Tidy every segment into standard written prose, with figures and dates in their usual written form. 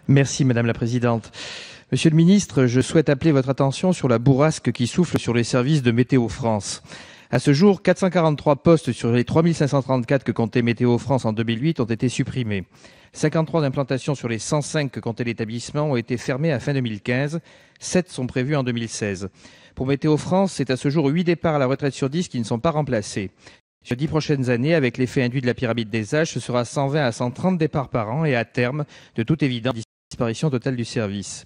Merci Madame la Présidente. Monsieur le Ministre, je souhaite appeler votre attention sur la bourrasque qui souffle sur les services de Météo France. À ce jour, 443 postes sur les 3534 que comptait Météo France en 2008 ont été supprimés. 53 implantations sur les 105 que comptait l'établissement ont été fermées à fin 2015. 7 sont prévues en 2016. Pour Météo France, c'est à ce jour 8 départs à la retraite sur 10 qui ne sont pas remplacés. Sur les 10 prochaines années, avec l'effet induit de la pyramide des âges, ce sera 120 à 130 départs par an et à terme, de toute évidence, disparition totale du service.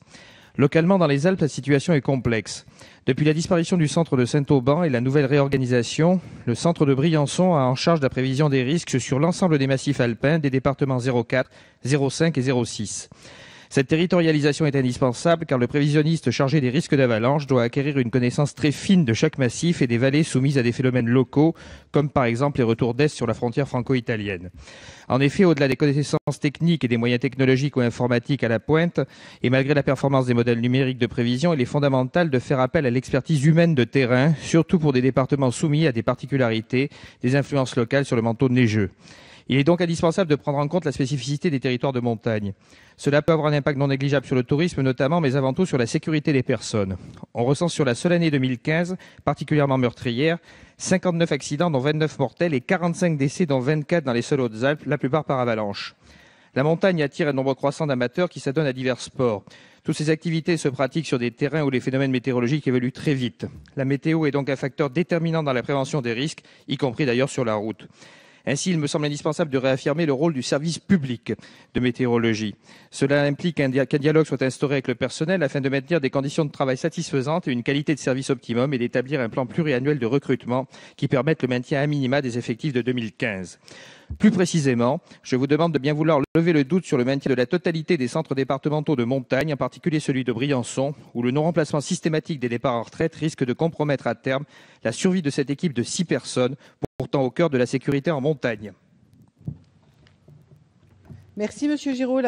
Localement, dans les Alpes, la situation est complexe. Depuis la disparition du centre de Saint-Auban et la nouvelle réorganisation, le centre de Briançon a en charge la prévision des risques sur l'ensemble des massifs alpins des départements 04, 05 et 06. Cette territorialisation est indispensable car le prévisionniste chargé des risques d'avalanche doit acquérir une connaissance très fine de chaque massif et des vallées soumises à des phénomènes locaux, comme par exemple les retours d'Est sur la frontière franco-italienne. En effet, au-delà des connaissances techniques et des moyens technologiques ou informatiques à la pointe, et malgré la performance des modèles numériques de prévision, il est fondamental de faire appel à l'expertise humaine de terrain, surtout pour des départements soumis à des particularités, des influences locales sur le manteau neigeux. Il est donc indispensable de prendre en compte la spécificité des territoires de montagne. Cela peut avoir un impact non négligeable sur le tourisme notamment, mais avant tout sur la sécurité des personnes. On recense sur la seule année 2015, particulièrement meurtrière, 59 accidents dont 29 mortels et 45 décès dont 24 dans les seules Hautes-Alpes, la plupart par avalanche. La montagne attire un nombre croissant d'amateurs qui s'adonnent à divers sports. Toutes ces activités se pratiquent sur des terrains où les phénomènes météorologiques évoluent très vite. La météo est donc un facteur déterminant dans la prévention des risques, y compris d'ailleurs sur la route. Ainsi, il me semble indispensable de réaffirmer le rôle du service public de météorologie. Cela implique qu'un dialogue soit instauré avec le personnel afin de maintenir des conditions de travail satisfaisantes et une qualité de service optimum et d'établir un plan pluriannuel de recrutement qui permette le maintien à minima des effectifs de 2015. Plus précisément, je vous demande de bien vouloir lever le doute sur le maintien de la totalité des centres départementaux de montagne, en particulier celui de Briançon, où le non-remplacement systématique des départs en retraite risque de compromettre à terme la survie de cette équipe de 6 personnes, pourtant au cœur de la sécurité en montagne. Merci Monsieur Giraud.